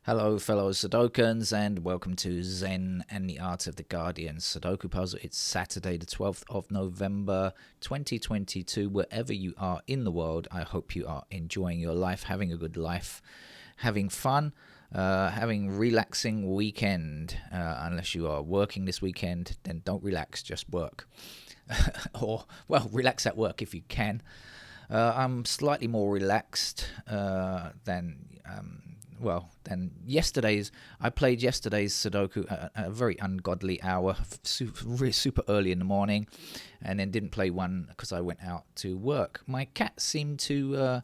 Hello, fellow Sudokans, and welcome to Zen and the Art of the Guardian Sudoku Puzzle. It's Saturday, the 12th of November, 2022. Wherever you are in the world, I hope you are enjoying your life, having a good life, having fun, having relaxing weekend. Unless you are working this weekend, then don't relax, just work. Relax at work if you can. I'm slightly more relaxed than yesterday's. I played yesterday's Sudoku at a very ungodly hour, super early in the morning, and then didn't play one because I went out to work. My cat seemed to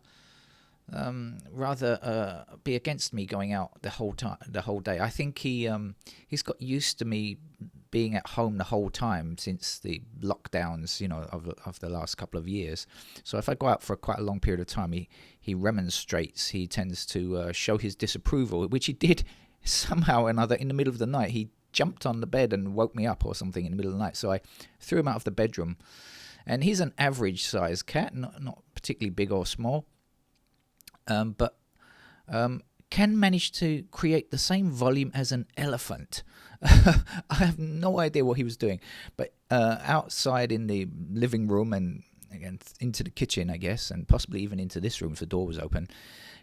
rather be against me going out the whole day. I think he's got used to me being at home the whole time since the lockdowns, of the last couple of years. So if I go out for quite a long period of time, he remonstrates. He tends to show his disapproval, which he did somehow or another in the middle of the night. He jumped on the bed and woke me up or something in the middle of the night. So I threw him out of the bedroom. And he's an average sized cat, not particularly big or small, but can manage to create the same volume as an elephant. I have no idea what he was doing, but outside in the living room and into the kitchen, I guess, and possibly even into this room if the door was open,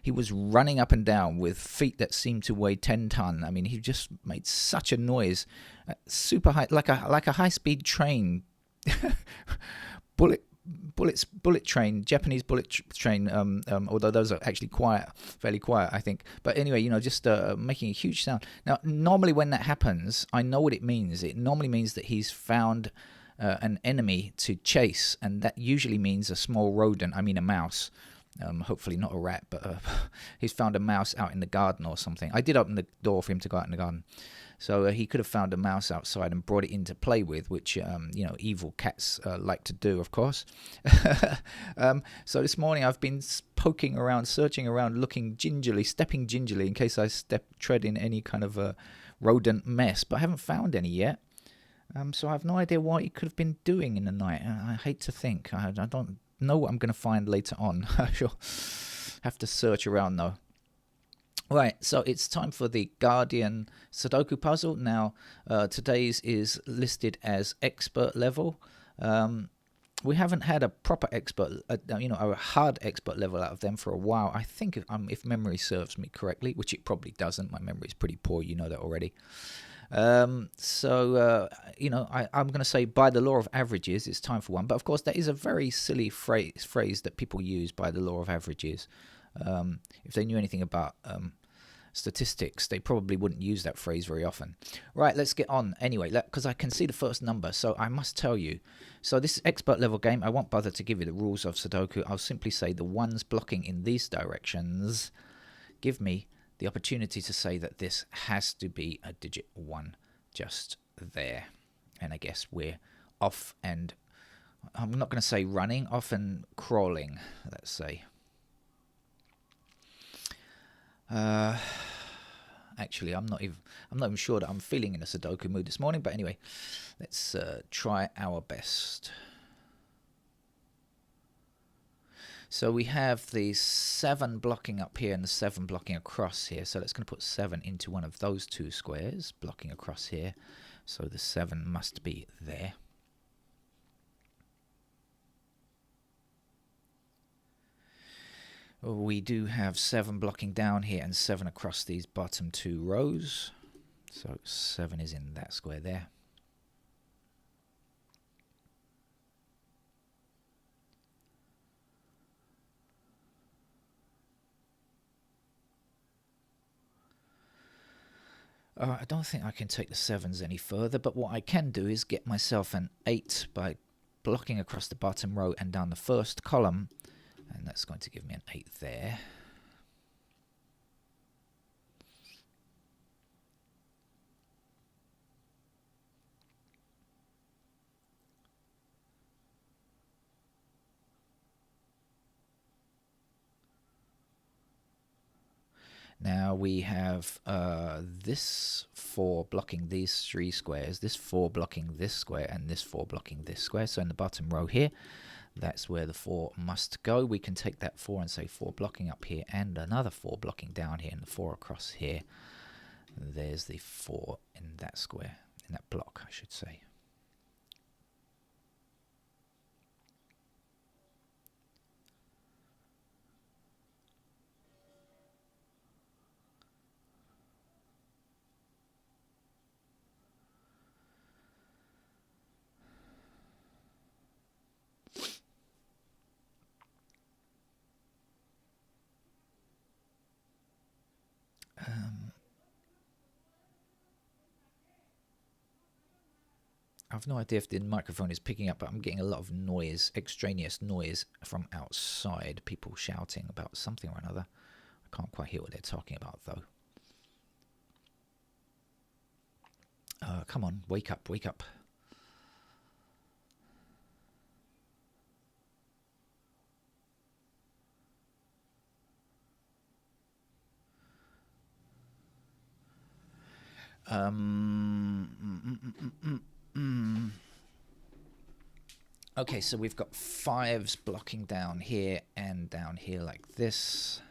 he was running up and down with feet that seemed to weigh 10 ton. I mean, he just made such a noise, super high, like a high-speed train, bullet train, Japanese bullet train, although those are actually fairly quiet, I think. But anyway, just making a huge sound. Now, normally when that happens, I know what it means. It normally means that he's found an enemy to chase, and that usually means a small rodent, a mouse. Hopefully not a rat, but he's found a mouse out in the garden or something. I did open the door for him to go out in the garden. So he could have found a mouse outside and brought it in to play with, which, evil cats like to do, of course. So this morning I've been poking around, searching around, stepping gingerly in case I tread in any kind of a rodent mess, but I haven't found any yet. So I have no idea what he could have been doing in the night. I hate to think. I don't know what I'm going to find later on. I shall have to search around, though. Right, so it's time for the Guardian Sudoku puzzle. Now, today's is listed as expert level. We haven't had a proper expert, a hard expert level out of them for a while. I think, if memory serves me correctly, which it probably doesn't. My memory is pretty poor, you know that already. I'm going to say by the law of averages, it's time for one. But of course, that is a very silly phrase that people use, by the law of averages. If they knew anything about statistics, they probably wouldn't use that phrase very often. Right, let's get on. Anyway, because I can see the first number, so I must tell you. So this is expert level game. I won't bother to give you the rules of Sudoku. I'll simply say the ones blocking in these directions give me the opportunity to say that this has to be a digit 1 just there. And I guess we're off and, I'm not going to say running, off and crawling, let's say. Actually, I'm not even sure that I'm feeling in a Sudoku mood this morning, but anyway, let's try our best. So we have the 7 blocking up here and the 7 blocking across here. So let's going to put 7 into one of those 2 squares, blocking across here. So the 7 must be there. We do have 7 blocking down here and 7 across these bottom 2 rows. So 7 is in that square there. I don't think I can take the 7s any further, but what I can do is get myself an 8 by blocking across the bottom row and down the first column. And that's going to give me an 8 there. Now we have this 4 blocking these 3 squares, this 4 blocking this square, and this 4 blocking this square. So in the bottom row here, That's where the 4 must go. We can take that 4 and say 4 blocking up here and another 4 blocking down here and the 4 across here. There's the 4 in that square, in that block, I should say. I've no idea if the microphone is picking up, but I'm getting a lot of noise, extraneous noise from outside. People shouting about something or another. I can't quite hear what they're talking about, though. Come on, wake up, wake up. Okay, so we've got 5s blocking down here and down here like this.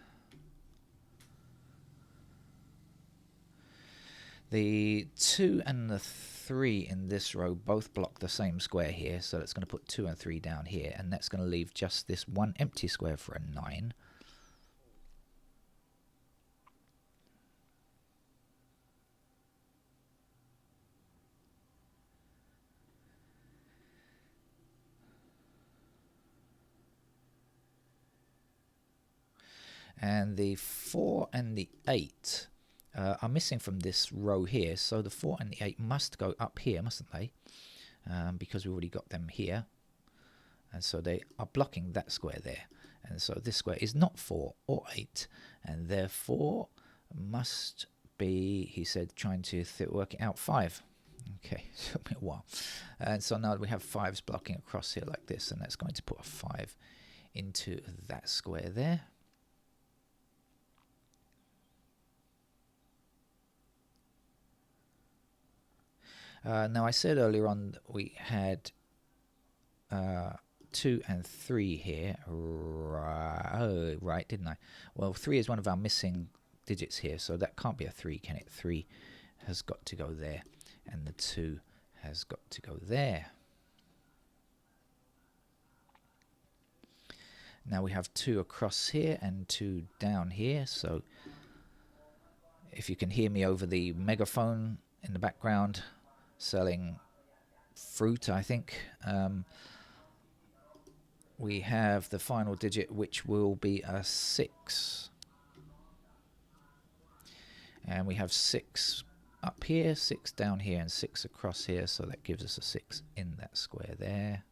The 2 and the 3 in this row both block the same square here, so that's going to put 2 and 3 down here, and that's going to leave just this one empty square for a 9. And the 4 and the 8 are missing from this row here, so the 4 and the 8 must go up here, mustn't they? Because we've already got them here, and so they are blocking that square there, and so this square is not 4 or 8, and therefore must be, he said, trying to work it out, 5. Okay, took me a while. And so now we have 5s blocking across here like this, and that's going to put a 5 into that square there. Now I said earlier on that we had 2 and 3 here, right, didn't I? Well, 3 is one of our missing digits here, so that can't be a 3, can it? 3 has got to go there, and the 2 has got to go there. Now we have 2 across here and 2 down here, so if you can hear me over the megaphone in the background selling fruit, I think, we have the final digit, which will be a 6. And we have 6 up here, 6 down here, and 6 across here, so that gives us a 6 in that square there.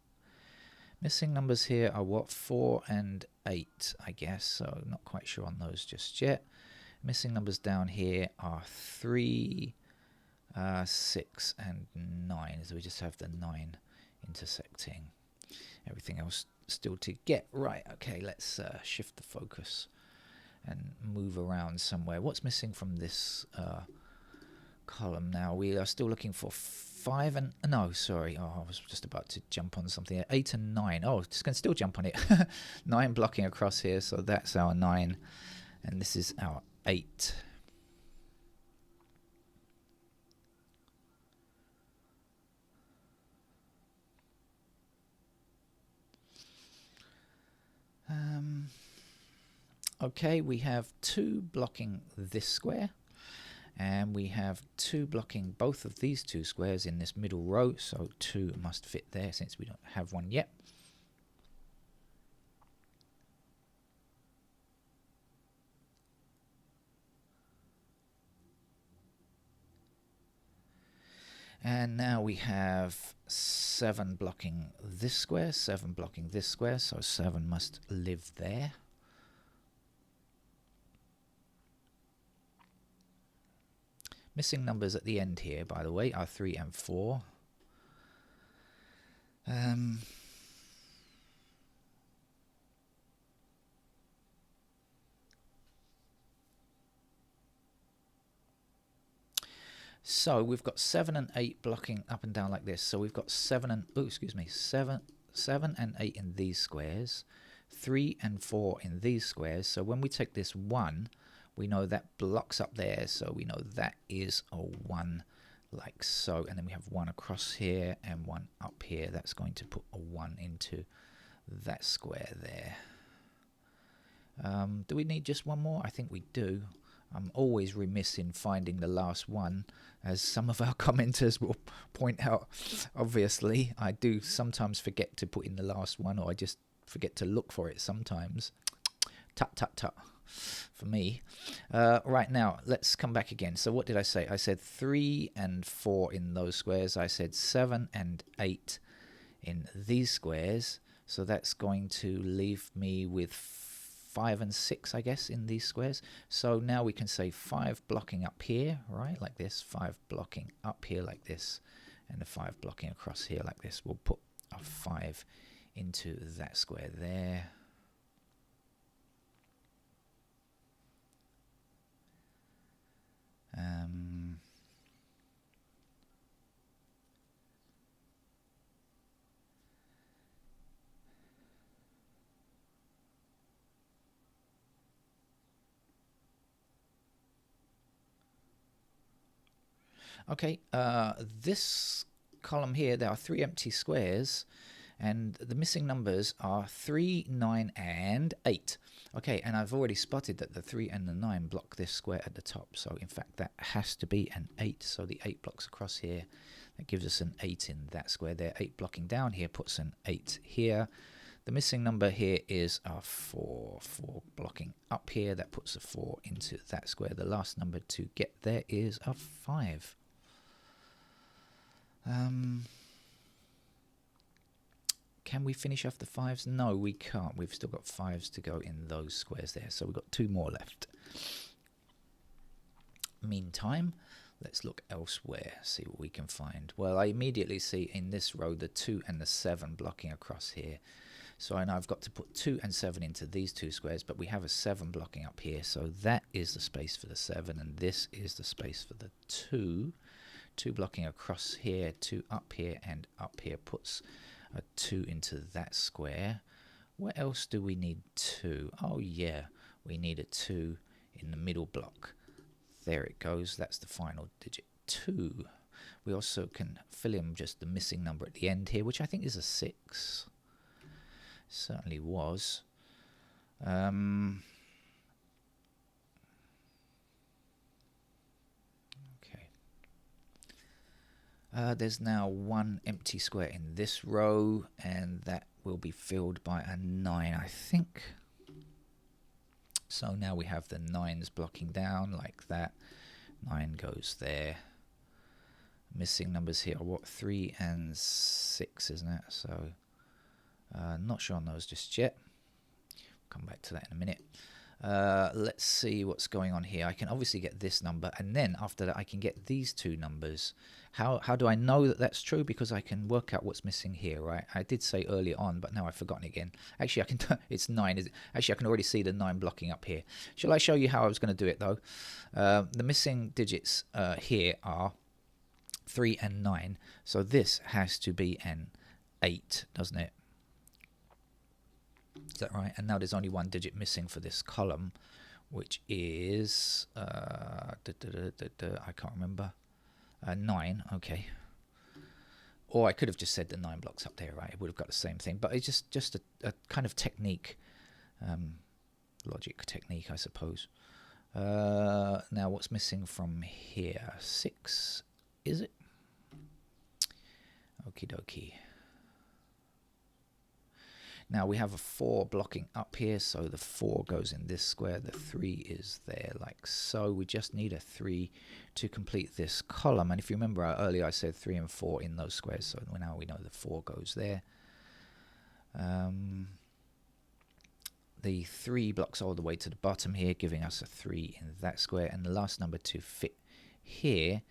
Missing numbers here are what? 4 and 8, I guess, so not quite sure on those just yet. Missing numbers down here are 3, 6, and 9, so we just have the 9 intersecting. Everything else still to get. Right, okay, let's shift the focus and move around somewhere. What's missing from this column now? We are still looking for 5 and... No, sorry. Oh, I was just about to jump on something. 8 and 9. Oh, just can still jump on it. 9 blocking across here, so that's our 9. And this is our 8. Okay, we have 2 blocking this square, and we have 2 blocking both of these 2 squares in this middle row, so 2 must fit there since we don't have one yet. And now we have 7 blocking this square, 7 blocking this square, so 7 must live there. Missing numbers at the end here, by the way, are 3 and 4. So we've got 7 and 8 blocking up and down like this. So we've got 7 and 7 7 and 8 in these squares, 3 and 4 in these squares. So when we take this 1, we know that blocks up there, so we know that is a 1 like so. And then we have 1 across here and 1 up here. That's going to put a 1 into that square there. Do we need just one more? I think we do. I'm always remiss in finding the last one, as some of our commenters will point out. Obviously, I do sometimes forget to put in the last one, or I just forget to look for it sometimes. Tut, tut, tut. For me. Right, now, let's come back again. So what did I say? I said 3 and 4 in those squares. I said 7 and 8 in these squares. So that's going to leave me with 5 and 6, I guess, in these squares. So now we can say 5 blocking up here, right, like this, 5 blocking up here like this, and the 5 blocking across here like this. We'll put a 5 into that square there. Okay, this column here, there are 3 empty squares, and the missing numbers are 3, 9, and 8. Okay, and I've already spotted that the 3 and the 9 block this square at the top, so in fact that has to be an 8. So the 8 blocks across here, that gives us an 8 in that square there. 8 blocking down here puts an 8 here. The missing number here is a 4. 4 blocking up here, that puts a 4 into that square. The last number to get there is a 5. Can we finish off the 5s? No, we can't. We've still got 5s to go in those squares there, so we've got 2 more left. Meantime, let's look elsewhere, see what we can find. Well, I immediately see in this row the 2 and the 7 blocking across here. So I know I've got to put 2 and 7 into these 2 squares, but we have a 7 blocking up here, so that is the space for the 7, and this is the space for the 2. 2 blocking across here, 2 up here, and up here puts a 2 into that square. Where else do we need 2? Oh yeah, we need a 2 in the middle block. There it goes, that's the final digit, 2. We also can fill in just the missing number at the end here, which I think is a 6. Certainly was. There's now 1 empty square in this row, and that will be filled by a 9, I think. So now we have the 9s blocking down like that. 9 goes there. Missing numbers here are what, 3 and 6, isn't it? So not sure on those just yet. Come back to that in a minute. Let's see what's going on here. I can obviously get this number, and then after that I can get these 2 numbers. How do I know that that's true? Because I can work out what's missing here, right? I did say earlier on, but now I've forgotten again. Actually, I can. It's 9. Actually, I can already see the 9 blocking up here. Shall I show you how I was going to do it though? The missing digits here are 3 and 9, so this has to be an 8, doesn't it? Is that right? And now there's only 1 digit missing for this column, which is I can't remember. 9. Okay. Or I could have just said the 9 blocks up there, right? It would have got the same thing. But it's just a kind of technique, logic technique, I suppose. Now what's missing from here? 6, is it? Okie dokie. Now we have a 4 blocking up here, so the 4 goes in this square, the 3 is there like so. We just need a 3 to complete this column, and if you remember earlier I said 3 and 4 in those squares, so now we know the 4 goes there. The 3 blocks all the way to the bottom here, giving us a 3 in that square, and the last number to fit here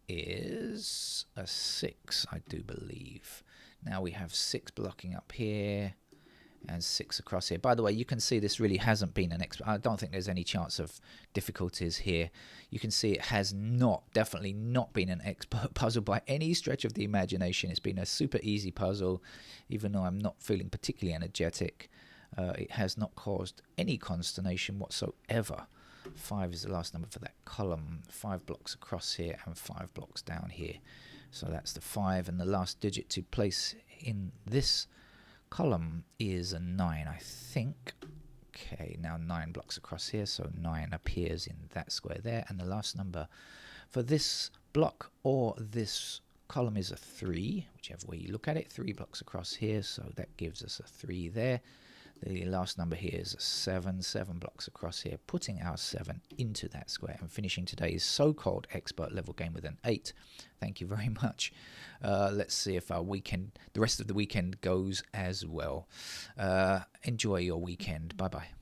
is a 6, I do believe. Now we have 6 blocking up here, and 6 across here. By the way, you can see this really hasn't been an expert. I don't think there's any chance of difficulties here. You can see it has definitely not been an expert puzzle by any stretch of the imagination. It's been a super easy puzzle, even though I'm not feeling particularly energetic. It has not caused any consternation whatsoever. 5 is the last number for that column. 5 blocks across here and 5 blocks down here. So that's the 5, and the last digit to place in this column is a 9, I think. Okay, now 9 blocks across here, so 9 appears in that square there, and the last number for this block or this column is a 3, whichever way you look at it. 3 blocks across here, so that gives us a 3 there. The last number here is a 7 blocks across here, putting our 7 into that square and finishing today's so-called expert level game with an 8. Thank you very much. Let's see if the rest of the weekend goes as well. Enjoy your weekend. Bye-bye.